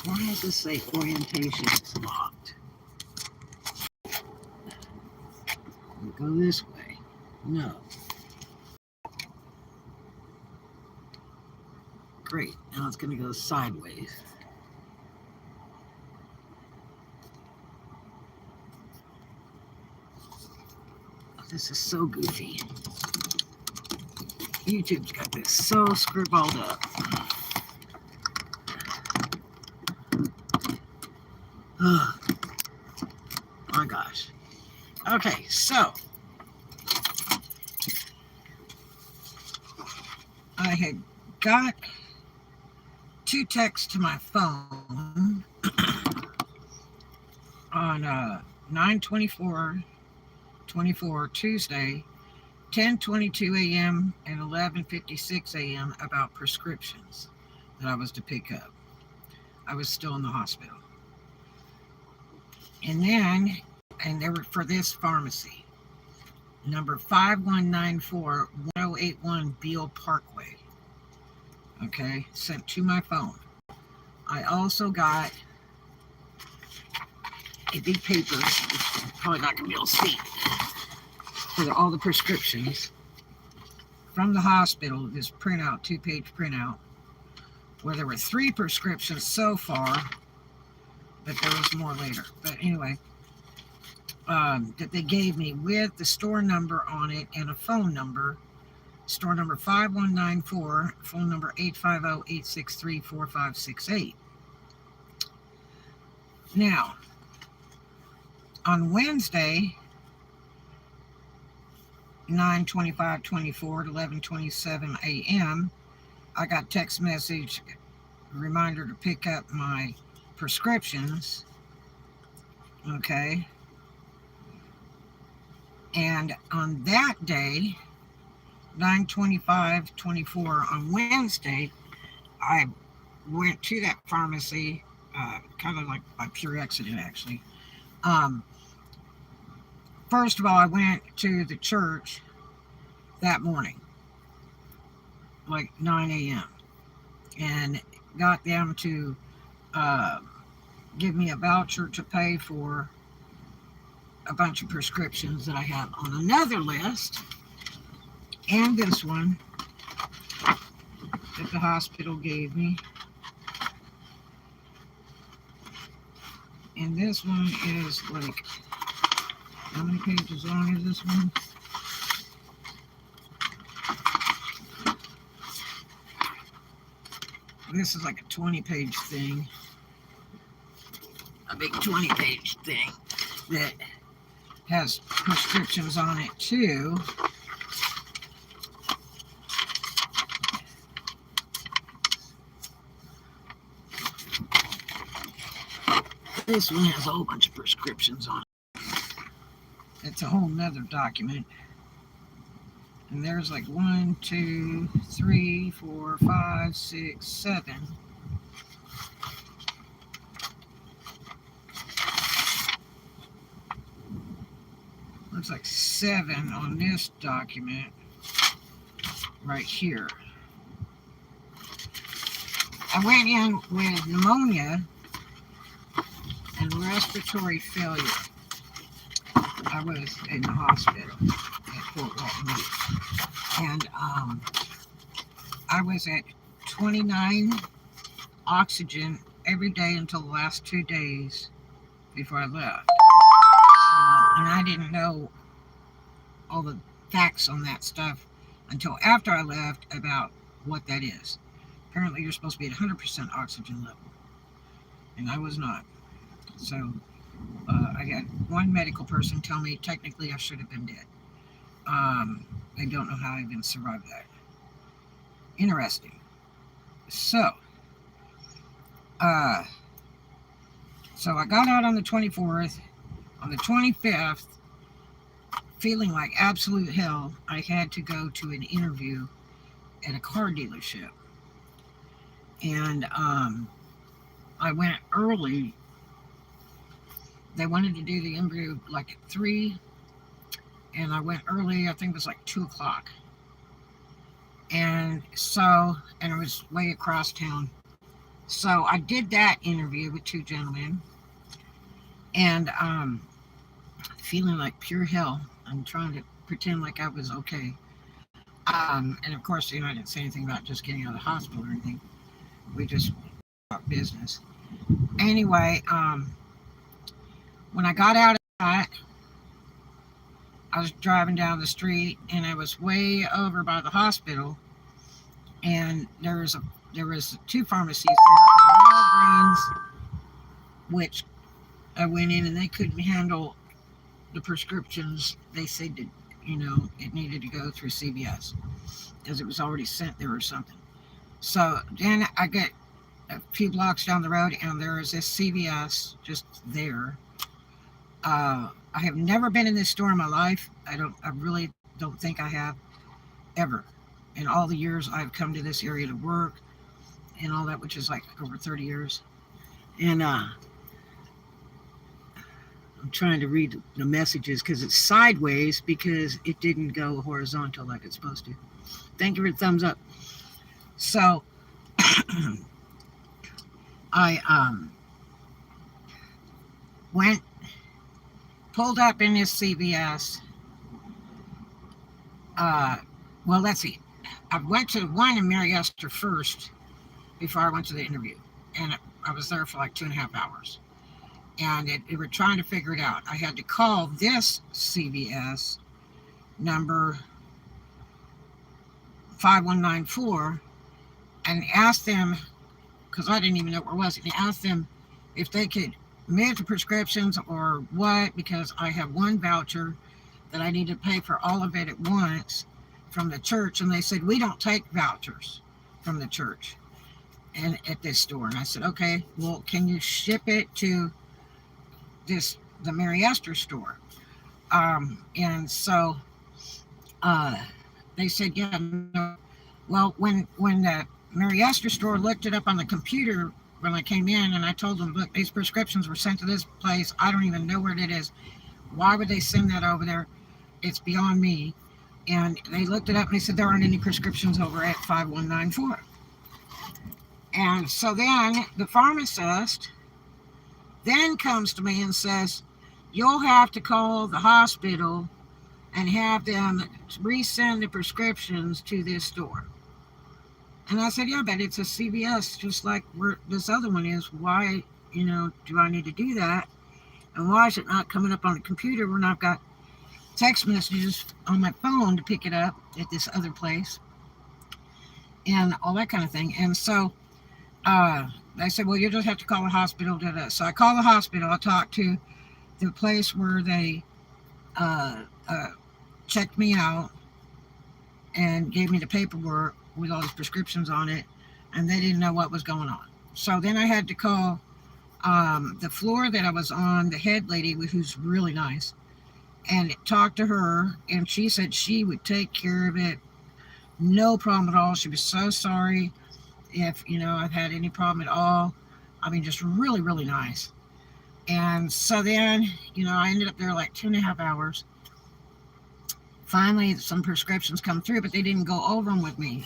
Why does this say orientation is locked? We'll go this way. No. Great. Now it's going to go sideways. Oh, this is so goofy. YouTube's got this so scribbled up. Oh my gosh. Okay, so I had got 2 texts to my phone on 9/24/24 Tuesday, 10:22 a.m. and 11:56 a.m. about prescriptions that I was to pick up. I was still in the hospital. And then, and they were for this pharmacy, number 5194-1081 Beale Parkway. Okay, sent to my phone. I also got a big paper, which you're probably not going to be able to see, for all the prescriptions from the hospital, this printout, 2-page printout, where there were 3 prescriptions so far, but there was more later. But anyway, that they gave me with the store number on it and a phone number. Store number 5194, phone number 850-863-4568. Now, on Wednesday, 9/25/24 to 11:27 a.m., I got text message reminder to pick up my prescriptions. Okay. And on that day, 9/25/24 on Wednesday, I went to that pharmacy, kind of like by pure accident, actually. First of all, I went to the church that morning, like 9 a.m., and got them to give me a voucher to pay for a bunch of prescriptions that I have on another list, and this one that the hospital gave me. And this one is like, how many pages long is this one? This is like a 20-page thing. A big 20-page thing that has prescriptions on it too. This one has a whole bunch of prescriptions on it. It's a whole nother document. And there's like 1, 2, 3, 4, 5, 6, 7. Looks like 7 on this document right here. I went in with pneumonia and respiratory failure. I was in the hospital at Fort Walton, and I was at 29 oxygen every day until the last 2 days before I left. And I didn't know all the facts on that stuff until after I left about what that is. Apparently you're supposed to be at 100% oxygen level, and I was not. So I had one medical person tell me technically I should have been dead. I don't know how I even survived that. Interesting. So I got out on the 24th. On the 25th, feeling like absolute hell, I had to go to an interview at a car dealership. And I went early. They wanted to do the interview like at 3, and I went early. I think it was like 2 o'clock. And so, and it was way across town. So I did that interview with two gentlemen, and feeling like pure hell. I'm trying to pretend like I was okay. And of course, I didn't say anything about just getting out of the hospital or anything. We just about business. Anyway, when I got out of that, I was driving down the street, and I was way over by the hospital, and there was two pharmacies there, Walgreens, which I went in and they couldn't handle the prescriptions. They said that it needed to go through CVS because it was already sent there or something. So then I get a few blocks down the road, and there is this CVS just there. I have never been in this store in my life. I really don't think I have ever. In all the years I've come to this area to work and all that, which is like over 30 years. And I'm trying to read the messages because it's sideways because it didn't go horizontal like it's supposed to. Thank you for the thumbs up. So I pulled up in this CVS. Well, let's see. I went to one in Mariester first before I went to the interview, and I was there for like 2.5 hours. And they were trying to figure it out. I had to call this CVS number 5194 and ask them, because I didn't even know where it was, and asked them if they could make the prescriptions or what, because I have one voucher that I need to pay for all of it at once from the church. And they said, we don't take vouchers from the church and at this store. And I said, okay, well, can you ship it to the Mariester store? And so they said, yeah, no. Well, when the Mariester store looked it up on the computer when I came in, and I told them, look, these prescriptions were sent to this place. I don't even know where it is. Why would they send that over there? It's beyond me. And they looked it up and they said there aren't any prescriptions over at 5194. And so then the pharmacist then comes to me and says, you'll have to call the hospital and have them resend the prescriptions to this store. And I said, yeah, but it's a CVS just like where this other one is. Why, do I need to do that? And why is it not coming up on the computer when I've got text messages on my phone to pick it up at this other place and all that kind of thing? And so they said, well, you just have to call the hospital. So I called the hospital. I talked to the place where they checked me out and gave me the paperwork with all these prescriptions on it, and they didn't know what was going on. So then I had to call the floor that I was on, the head lady, who's really nice, and talk to her, and she said she would take care of it, no problem at all. She was so sorry if I've had any problem at all. I mean, just really, really nice. And so then I ended up there like 2.5 hours. Finally, some prescriptions come through, but they didn't go over them with me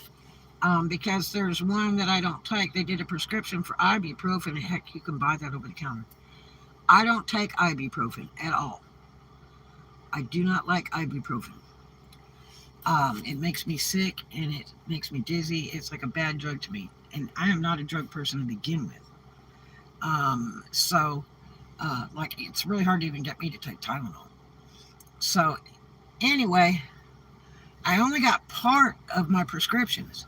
because there's one that I don't take. They did a prescription for ibuprofen. Heck, you can buy that over the counter. I don't take ibuprofen at all. I do not like ibuprofen. It makes me sick and it makes me dizzy. It's like a bad drug to me, and I am not a drug person to begin with. Like it's really hard to even get me to take Tylenol. So anyway, I only got part of my prescriptions.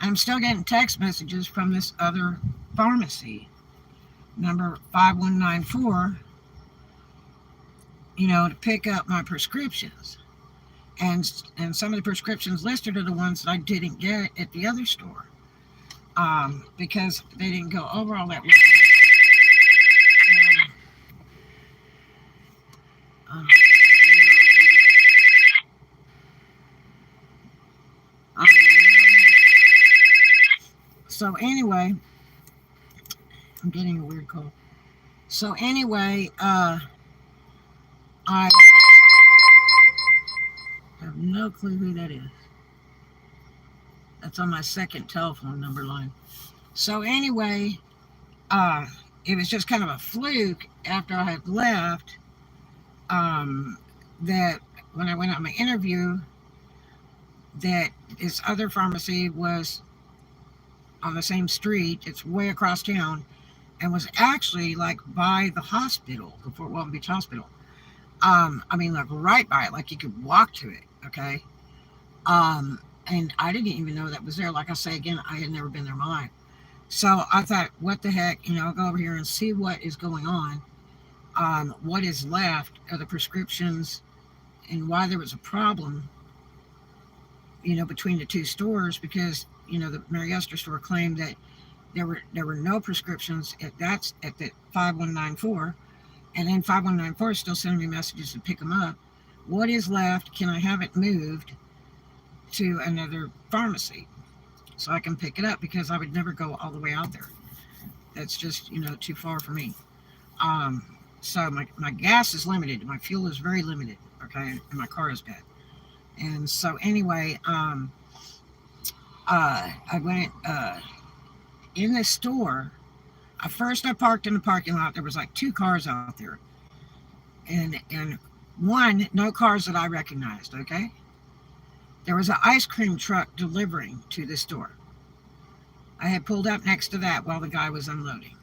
I'm still getting text messages from this other pharmacy, number 5194, to pick up my prescriptions. And some of the prescriptions listed are the ones that I didn't get at the other store because they didn't go over all that with me. So anyway, I'm getting a weird call. So anyway, I have no clue who that is. That's on my second telephone number line. So anyway, uh, it was just kind of a fluke after I had left, um, that when I went on my interview, that this other pharmacy was on the same street. It's way across town, and was actually like by the hospital, the Fort Walton Beach Hospital. I mean, like right by it, like you could walk to it. Okay. And I didn't even know that was there. Like I say again, I had never been there in my life. So I thought, what the heck, I'll go over here and see what is going on. What is left of the prescriptions, and why there was a problem, between the two stores, because the Mary Esther store claimed that there were no prescriptions at the 5194, and then 5194 is still sending me messages to pick them up. What is left? Can I have it moved to another pharmacy so I can pick it up, because I would never go all the way out there. That's just too far for me. So my gas is limited, my fuel is very limited, okay, and my car is bad. And so anyway, I went in the store. First I parked in the parking lot. There was like two cars out there, and one, no cars that I recognized. Okay, there was an ice cream truck delivering to the store. I had pulled up next to that while the guy was unloading.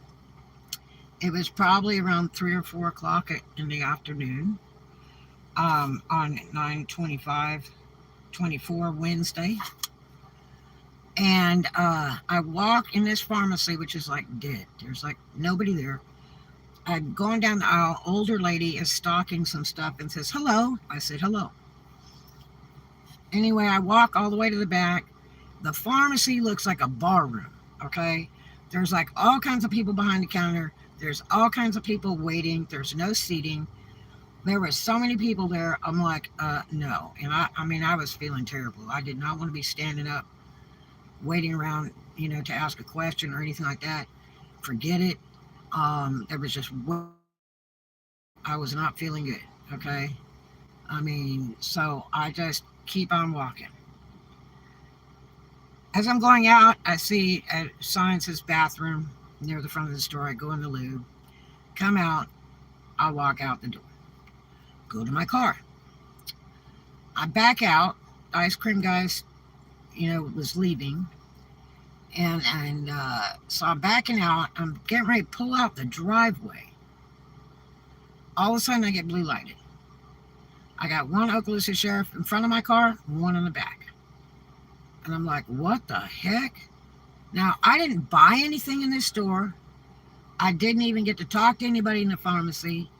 It was probably around 3 or 4 o'clock in the afternoon, on 9/25/24 Wednesday. And I walk in this pharmacy, which is like dead. There's like nobody there. I'm going down the aisle. Older lady is stocking some stuff and says, "Hello." I said, "Hello." Anyway, I walk all the way to the back. The pharmacy looks like a bar room, okay? There's like all kinds of people behind the counter. There's all kinds of people waiting. There's no seating. There were so many people there. I'm like, no. And I mean, I was feeling terrible. I did not want to be standing up, waiting around, to ask a question or anything like that. Forget it. There was just, I was not feeling good, okay? I mean, so I just keep on walking. As I'm going out, I see a sign says bathroom near the front of the store. I go in the loo, come out, I walk out the door, go to my car. I back out. The ice cream guys, was leaving. And so I'm backing out. I'm getting ready to pull out the driveway. All of a sudden, I get blue lighted. I got one Okaloosa sheriff in front of my car, one in the back. And I'm like, what the heck? Now, I didn't buy anything in this store. I didn't even get to talk to anybody in the pharmacy.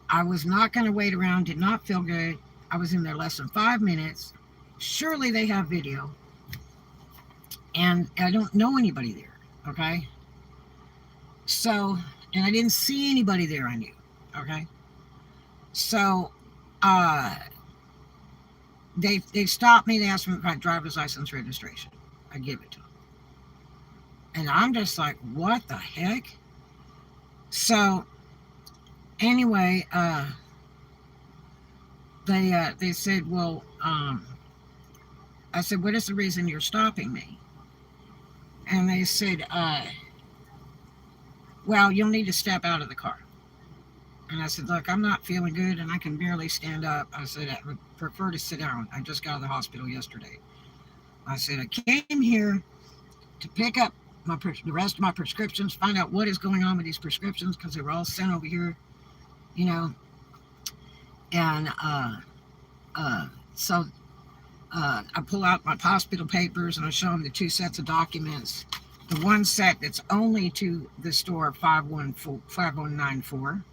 I was not going to wait around. Did not feel good. I was in there less than 5 minutes. Surely they have video. And I don't know anybody there, okay? So, and I didn't see anybody there I knew, okay? So, they stopped me. They asked me if I had driver's license registration. I give it to them. And I'm just like, what the heck? So, anyway, they said, well, I said, what is the reason you're stopping me? And they said, well, you'll need to step out of the car. And I said, look, I'm not feeling good and I can barely stand up. I said, I would prefer to sit down. I just got out of the hospital yesterday. I said, I came here to pick up the rest of my prescriptions, find out what is going on with these prescriptions, because they were all sent over here, And so I pull out my hospital papers and I show them the 2 sets of documents. The one set that's only to the store 5194,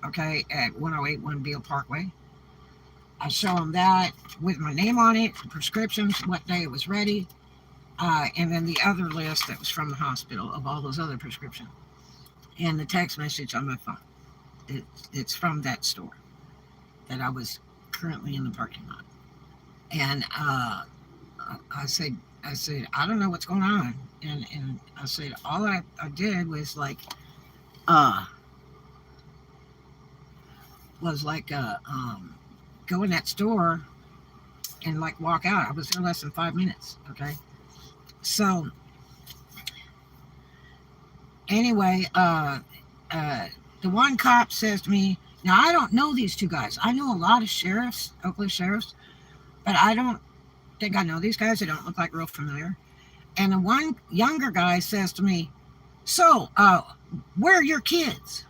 okay, at 1081 Beale Parkway. I show them that with my name on it, the prescriptions, what day it was ready, and then the other list that was from the hospital of all those other prescriptions. And the text message on my phone. It's from that store that I was currently in the parking lot. And I said, I don't know what's going on. And I said, all I did was go in that store and walk out. I was there less than 5 minutes. Okay. So Anyway, the one cop says to me, now I don't know these two guys. I know a lot of sheriffs, Oakland sheriffs, but I don't think I know these guys. They don't look like real familiar. And the one younger guy says to me, so, where are your kids?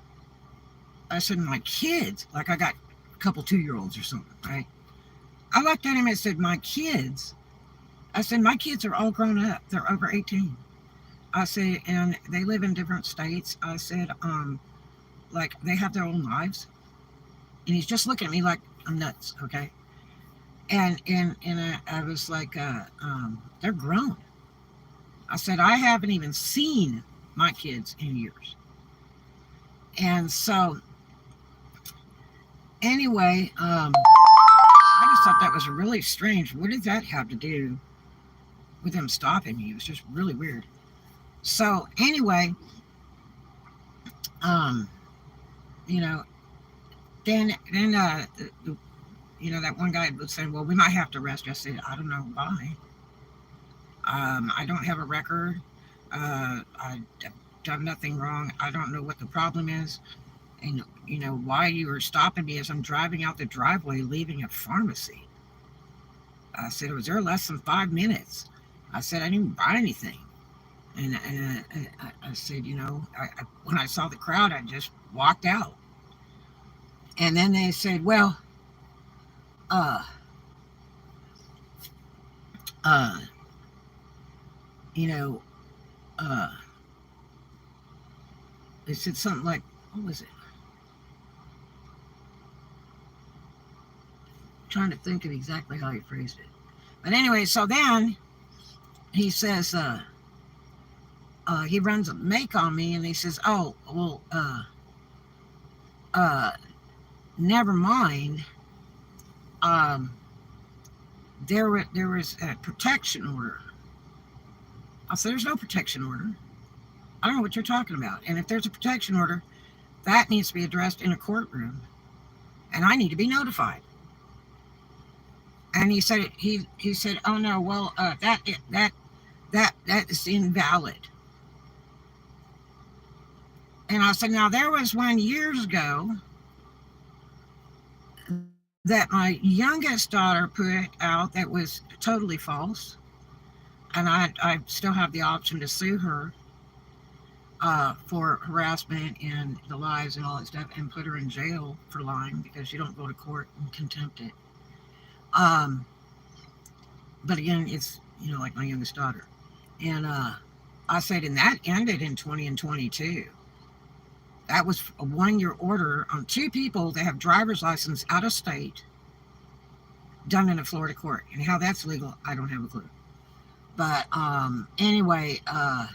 I said, my kids? Like I got a couple 2-year-olds or something, right? I looked at him and said, my kids? I said, my kids are all grown up. They're over 18. I said, and they live in different states. I said, like they have their own lives. And he's just looking at me like I'm nuts, okay? And I was like, they're grown. I said, I haven't even seen my kids in years. And so, anyway, I just thought that was really strange. What did that have to do with him stopping me? It was just really weird. So, anyway, you know, then that one guy was saying, well, we might have to arrest you. I said, I don't know why. I don't have a record. I've done nothing wrong. I don't know what the problem is. And, why you were stopping me as I'm driving out the driveway, leaving a pharmacy. I said, I was there less than 5 minutes. I said, I didn't buy anything. And I said, when I saw the crowd, I just walked out. And then they said, well, they said something like, what was it? I'm trying to think of exactly how he phrased it. But anyway, so then he says, he runs a make on me and he says, oh, well, never mind. There was a protection order. I said, there's no protection order. I don't know what you're talking about. And if there's a protection order, that needs to be addressed in a courtroom. And I need to be notified. And he said, he said, oh no, well, that is invalid. And I said, now there was one years ago that my youngest daughter put out that was totally false. And I still have the option to sue her for harassment and the lies and all that stuff and put her in jail for lying because you don't go to court and contempt it. But again, it's, like my youngest daughter. And I said, and that ended in 2022. That was a 1-year order on 2 people that have driver's license out of state done in a Florida court. And how that's legal, I don't have a clue. But anyway, I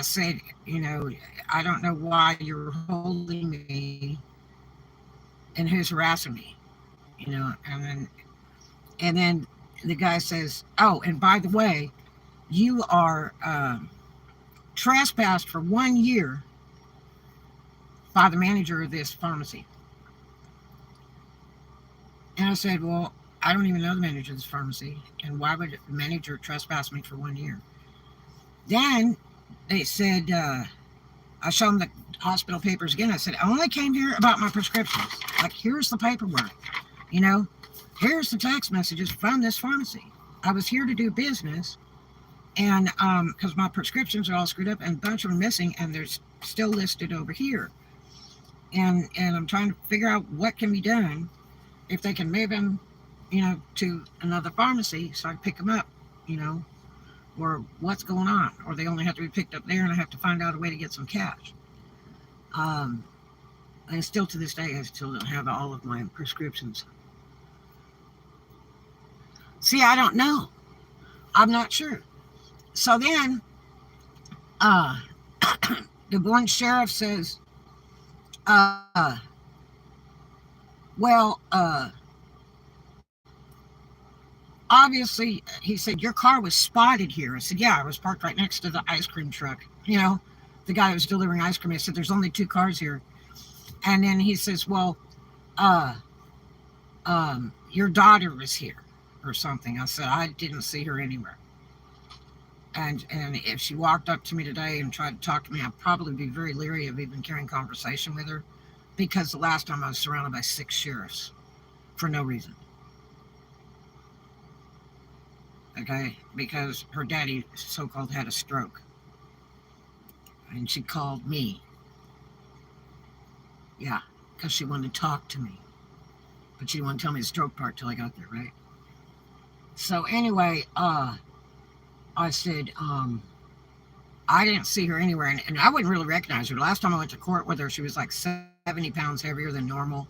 said, I don't know why you're holding me and who's harassing me, and then the guy says, oh, and by the way, you are trespassed for 1 year by the manager of this pharmacy. And I said, well, I don't even know the manager of this pharmacy, and why would the manager trespass me for 1 year? Then they said, I showed them the hospital papers again. I said, I only came here about my prescriptions. Like, here's the paperwork, here's the text messages from this pharmacy. I was here to do business, and because my prescriptions are all screwed up and a bunch of them missing, and they're still listed over here. And I'm trying to figure out what can be done if they can move them, to another pharmacy so I can pick them up, or what's going on, or they only have to be picked up there and I have to find out a way to get some cash. And still to this day, I still don't have all of my prescriptions. See, I don't know. I'm not sure. So then, the one sheriff says, well, obviously, he said, your car was spotted here. I said, yeah, I was parked right next to the ice cream truck. The guy who was delivering ice cream. I said, there's only 2 cars here. And then he says, well, your daughter was here or something. I said, I didn't see her anywhere. And if she walked up to me today and tried to talk to me, I'd probably be very leery of even carrying conversation with her, because the last time I was surrounded by 6 sheriffs for no reason. Okay, because her daddy so-called had a stroke, and she called me. Yeah, because she wanted to talk to me, but she didn't want to tell me the stroke part till I got there, right? So anyway, I said, I didn't see her anywhere, and I wouldn't really recognize her. The last time I went to court with her, she was like 70 pounds heavier than normal,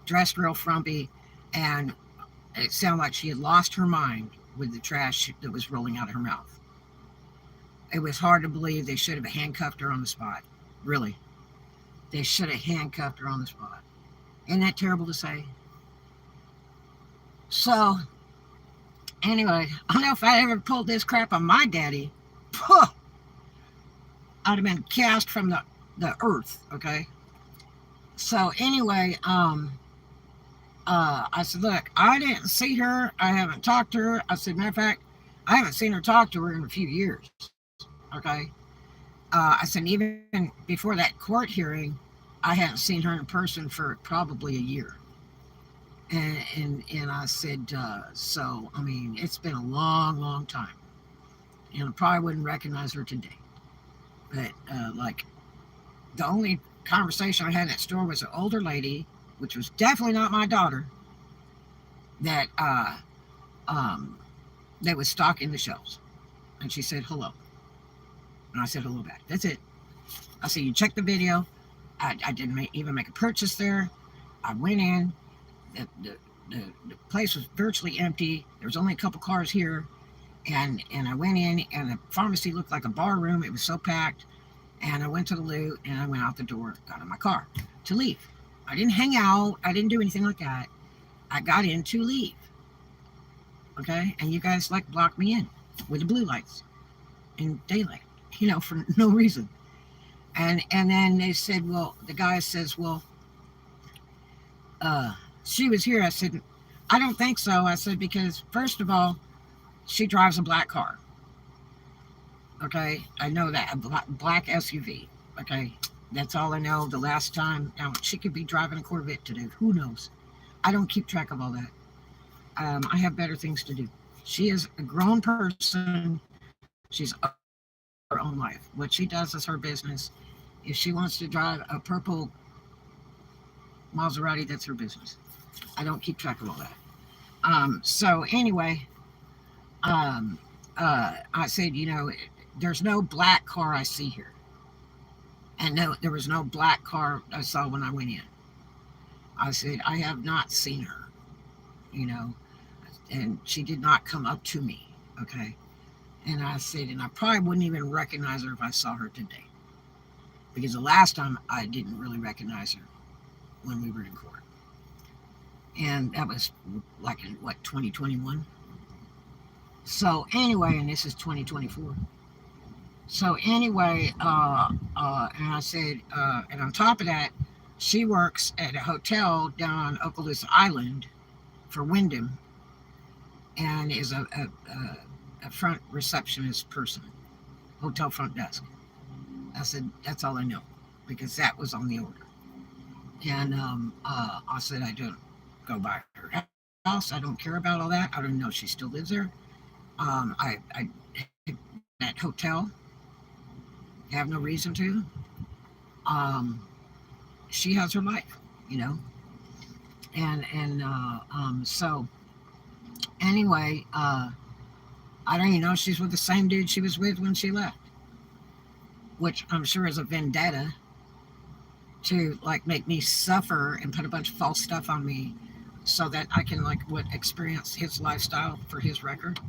dressed real frumpy, and it sounded like she had lost her mind with the trash that was rolling out of her mouth. It was hard to believe. They should have handcuffed her on the spot. Really. They should have handcuffed her on the spot. Isn't that terrible to say? So, anyway, I don't know if I ever pulled this crap on my daddy. I'd have been cast from the earth, okay? So, anyway, I said, look, I didn't see her. I haven't talked to her. I said, matter of fact, I haven't seen her talk to her in a few years, okay? I said, even before that court hearing, I hadn't seen her in person for probably a year. And I said, so, I mean, it's been a long, long time. And I probably wouldn't recognize her today. But, like, the only conversation I had in that store was an older lady, which was definitely not my daughter, that was stocking the shelves. And she said, hello. And I said, hello back. That's it. I said, you checked the video. I didn't even make a purchase there. I went in. The place was virtually empty. There was only a couple cars here. And I went in, and the pharmacy looked like a bar room. It was so packed. And I went to the loo, and I went out the door, got in my car to leave. I didn't hang out. I didn't do anything like that. I got in to leave. Okay? And you guys, like, blocked me in with the blue lights in daylight, for no reason. And then they said, well, the guy says, well, she was here. I said, I don't think so. I said, because first of all, she drives a black car. Okay? I know that. A black SUV. Okay? That's all I know. The last time, now she could be driving a Corvette today. Who knows? I don't keep track of all that. I have better things to do. She is a grown person. She's her own life. What she does is her business. If she wants to drive a purple Maserati, that's her business. I don't keep track of all that. So anyway, I said, there's no black car I see here. And no, there was no black car I saw when I went in. I said, I have not seen her, and she did not come up to me, okay? And I said, and I probably wouldn't even recognize her if I saw her today. Because the last time I didn't really recognize her when we were in court. And that was like in, 2021? So anyway, and this is 2024. So anyway, and I said, and on top of that, she works at a hotel down on Okaloosa Island for Wyndham, and is a front receptionist person, hotel front desk. I said, that's all I know, because that was on the order. And I said, I don't go by her house. I don't care about all that. I don't know if she still lives there. I that hotel. I have no reason to. She has her life, and so anyway, I don't even know if she's with the same dude she was with when she left, which I'm sure is a vendetta to make me suffer and put a bunch of false stuff on me so that I can experience his lifestyle for his record.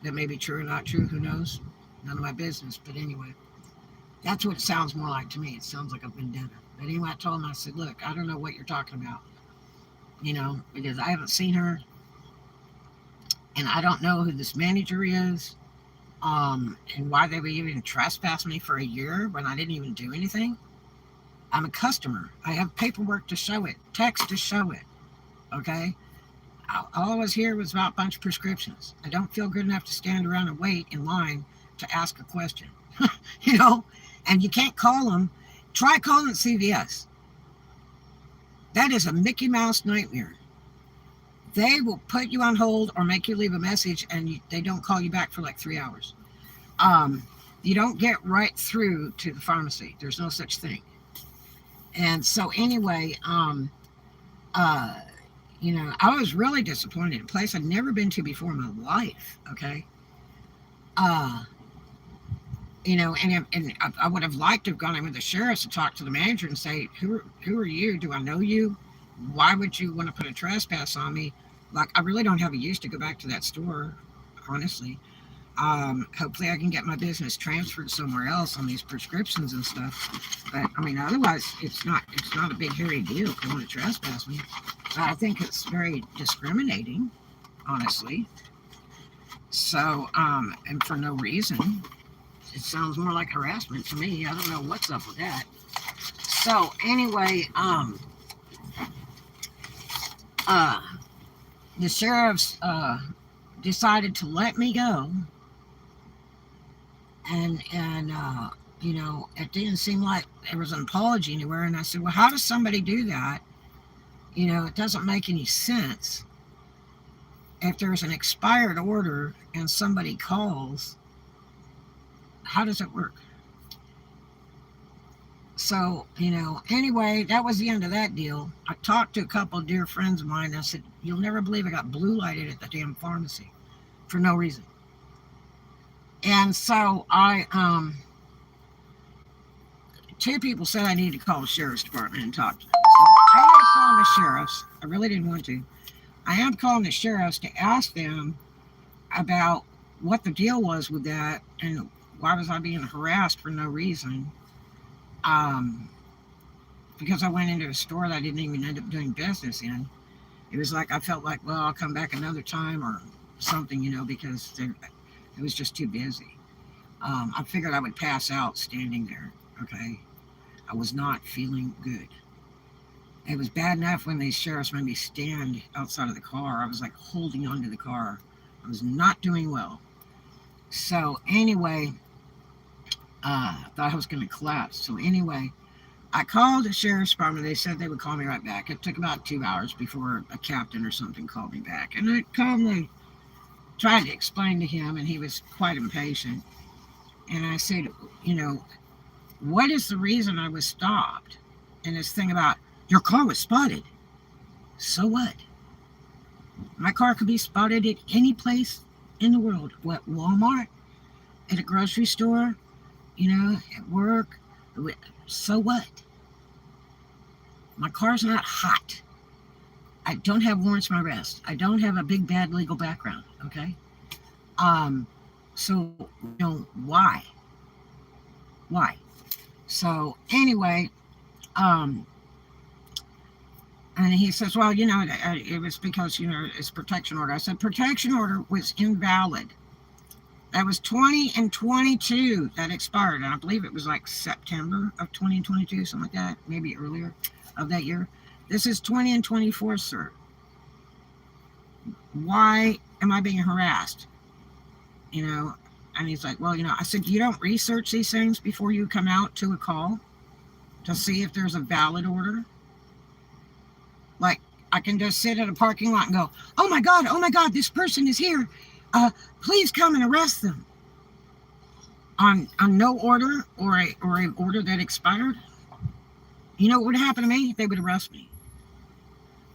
That may be true or not true, who knows? None of my business, but anyway, that's what it sounds more like to me. It sounds like a vendetta. But anyway, I told him, I said, look, I don't know what you're talking about, because I haven't seen her, and I don't know who this manager is, and why they would even trespass me for a year when I didn't even do anything. I'm a customer. I have paperwork to show it, text to show it, okay? All I was here was about a bunch of prescriptions. I don't feel good enough to stand around and wait in line to ask a question. You know, and you can't call them. Try calling CVS. That is a Mickey Mouse nightmare. They will put you on hold or make you leave a message, and they don't call you back for like 3 hours. You don't get right through to the pharmacy. There's no such thing. And so anyway, you know, I was really disappointed. A place I'd never been to before in my life. Okay. Uh, you know, and I would have liked to have gone in with the sheriffs to talk to the manager and say, who are you? Do I know you? Why would you want to put a trespass on me? Like, I really don't have a use to go back to that store, honestly. Hopefully I can get my business transferred somewhere else on these prescriptions and stuff. But I mean, otherwise it's not a big hairy deal if they want to trespass me. But I think it's very discriminating, honestly. So, and for no reason. It sounds more like harassment to me. I don't know what's up with that. So anyway, the sheriffs decided to let me go, and you know, it didn't seem like there was an apology anywhere. And I said, well, how does somebody do that? You know, it doesn't make any sense. If there's an expired order and somebody calls, how does it work? So, you know, anyway, that was the end of that deal. I talked to a couple of dear friends of mine. I said, you'll never believe I got blue lighted at the damn pharmacy for no reason. And so two people said I needed to call the sheriff's department and talk to them. So I am calling the sheriffs. I really didn't want to. I am calling the sheriffs to ask them about what the deal was with that and why was I being harassed for no reason. Because I went into a store that I didn't even end up doing business in. It was like I felt like, well, I'll come back another time or something, you know, because it was just too busy. I figured I would pass out standing there, okay? I was not feeling good. It was bad enough when these sheriffs made me stand outside of the car. I was like holding onto the car. I was not doing well. So anyway, I thought I was going to collapse. So anyway, I called the sheriff's department. They said they would call me right back. It took about 2 hours before a captain or something called me back. And I calmly tried to explain to him, and he was quite impatient. And I said, you know, what is the reason I was stopped? And this thing about, your car was spotted. So what? My car could be spotted at any place in the world. What, Walmart? At a grocery store? You know, at work? So what? My car's not hot. I don't have warrants for my arrest. I don't have a big bad legal background, okay? So, you know, why? Why? So, anyway, and he says, well, you know, it was because, you know, it's protection order. I said, protection order was invalid. That was 20 and 22 that expired. And I believe it was like September of 2022, something like that, maybe earlier of that year. This is 20 and 24, sir. Why am I being harassed? You know, and he's like, well, you know, I said, you don't research these things before you come out to a call to see if there's a valid order? Like, I can just sit at a parking lot and go, oh my God, this person is here. Please come and arrest them. On no order or a order that expired. You know what would happen to me? They would arrest me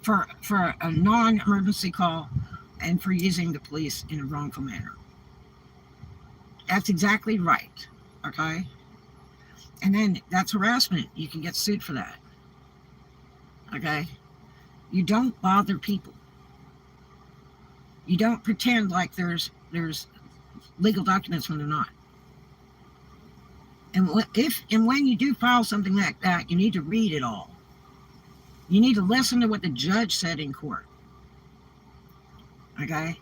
for a non-emergency call and for using the police in a wrongful manner. That's exactly right. Okay? And then that's harassment. You can get sued for that. Okay? You don't bother people. You don't pretend like there's legal documents when they're not. And when you do file something like that, you need to read it all. You need to listen to what the judge said in court. Okay?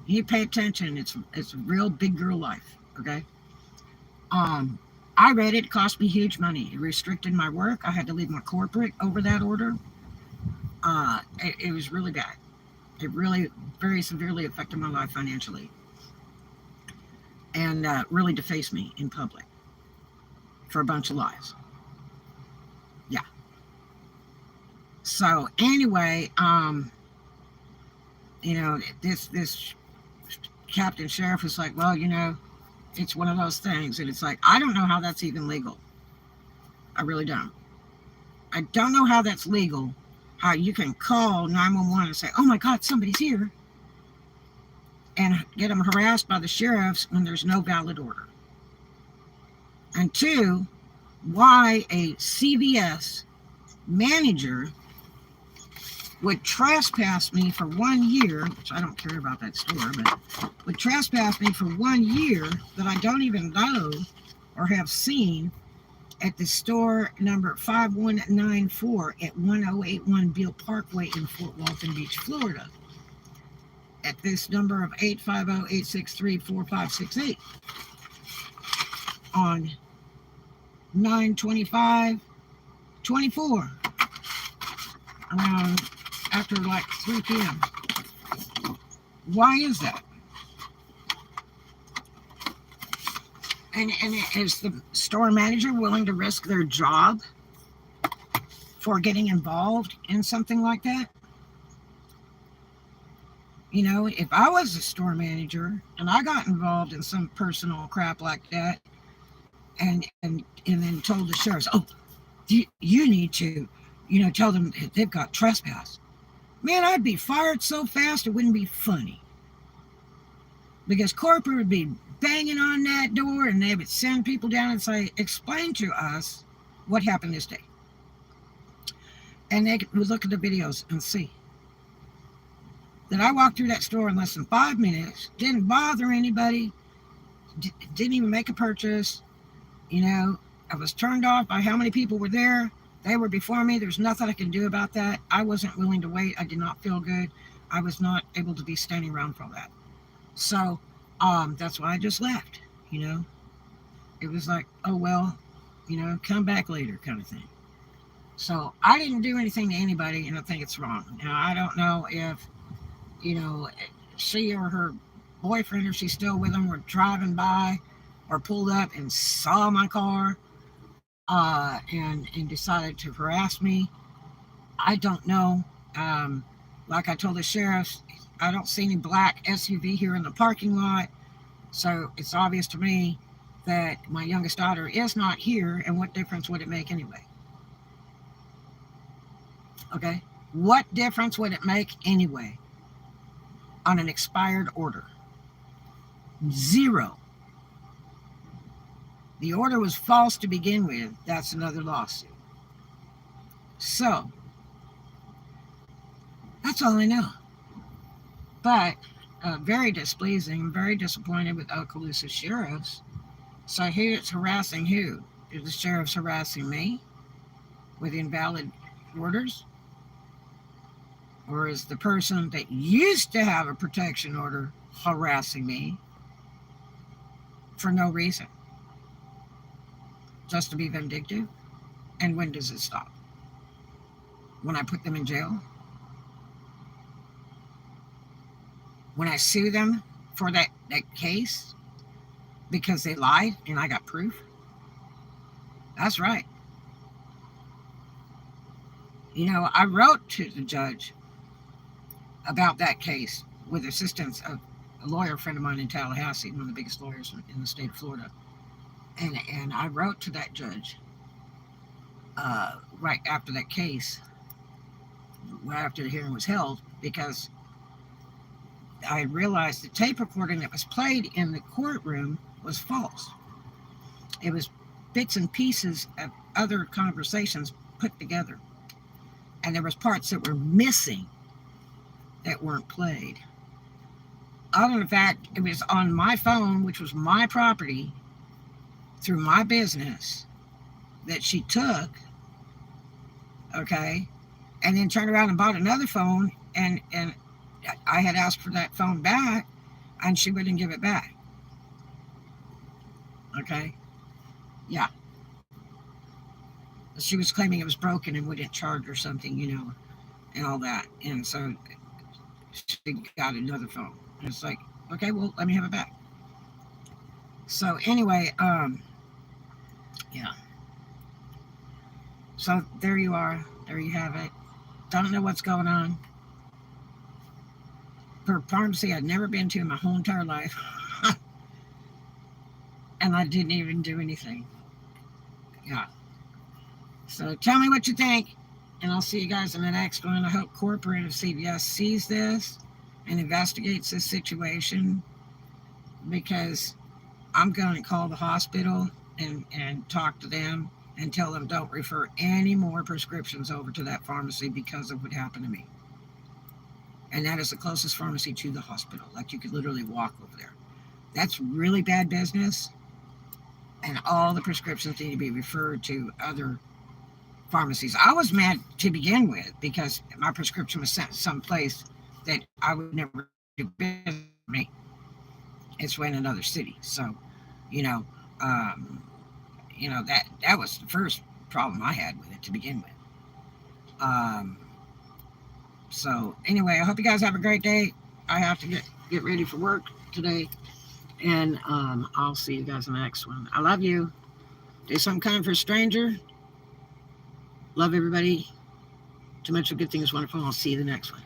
You need to pay attention. It's a real big girl life. Okay? I read it. It cost me huge money. It restricted my work. I had to leave my corporate over that order. It was really bad. It really very severely affected my life financially and really defaced me in public for a bunch of lies. Yeah. So anyway, this Captain Sheriff was like, well, it's one of those things. And it's like, I don't know how that's even legal. I really don't. I don't know how that's legal. How you can call 911 and say, oh my God, somebody's here. And get them harassed by the sheriffs when there's no valid order. And two, why a CVS manager would trespass me for 1 year, which I don't care about that store, but would trespass me for 1 year that I don't even know or have seen at the store number 5194 at 1081 Beale Parkway in Fort Walton Beach, Florida, at this number of 850-863-4568 on 9/25/24 around after like 3 p.m. Why is that? And is the store manager willing to risk their job for getting involved in something like that? If I was a store manager and I got involved in some personal crap like that and then told the sheriffs, oh, you need to, tell them they've got trespass. Man, I'd be fired so fast it wouldn't be funny. Because corporate would be banging on that door and they would send people down and say, explain to us what happened this day. And they would look at the videos and see that I walked through that store in less than 5 minutes, didn't bother anybody, didn't even make a purchase. I was turned off by how many people were there. They were before me. There's nothing I can do about that. I wasn't willing to wait. I did not feel good. I was not able to be standing around for all that. So that's why I just left. It was like, oh, well, come back later kind of thing. So I didn't do anything to anybody, and I think it's wrong. Now, I don't know if, she or her boyfriend, if she's still with him, were driving by or pulled up and saw my car and decided to harass me. I don't know. Like I told the sheriffs, I don't see any black SUV here in the parking lot. So it's obvious to me that my youngest daughter is not here. And what difference would it make anyway? Okay. What difference would it make anyway on an expired order? Zero. The order was false to begin with. That's another lawsuit. So that's all I know. But very displeasing, very disappointed with Okaloosa sheriffs. So who's harassing who? Is the sheriffs harassing me with invalid orders? Or is the person that used to have a protection order harassing me for no reason? Just to be vindictive? And when does it stop? When I put them in jail? When I sue them for that case because they lied and I got proof? That's right. I wrote to the judge about that case with the assistance of a lawyer friend of mine in Tallahassee, one of the biggest lawyers in the state of Florida. And I wrote to that judge right after that case, right after the hearing was held, because I realized the tape recording that was played in the courtroom was false. It was bits and pieces of other conversations put together. And there was parts that were missing that weren't played. Other than the fact, it was on my phone, which was my property, through my business, that she took, okay, and then turned around and bought another phone, and I had asked for that phone back, and she wouldn't give it back. Okay? Yeah. She was claiming it was broken and wouldn't charge or something, and all that. And so she got another phone. And it's like, okay, well, let me have it back. So anyway, yeah. So there you are. There you have it. Don't know what's going on. For a pharmacy I'd never been to in my whole entire life. And I didn't even do anything. Yeah. So tell me what you think. And I'll see you guys in the next one. I hope corporate of CVS sees this and investigates this situation, because I'm going to call the hospital and talk to them and tell them don't refer any more prescriptions over to that pharmacy because of what happened to me. And that is the closest pharmacy to the hospital. Like, you could literally walk over there. That's really bad business. And all the prescriptions need to be referred to other pharmacies. I was mad to begin with because my prescription was sent someplace that I would never do business with me. It's in another city. So, you know, that was the first problem I had with it to begin with. So anyway, I hope you guys have a great day. I have to get ready for work today. And I'll see you guys in the next one. I love you. Do something kind for a stranger. Love everybody. Too much of a good thing is wonderful. I'll see you in the next one.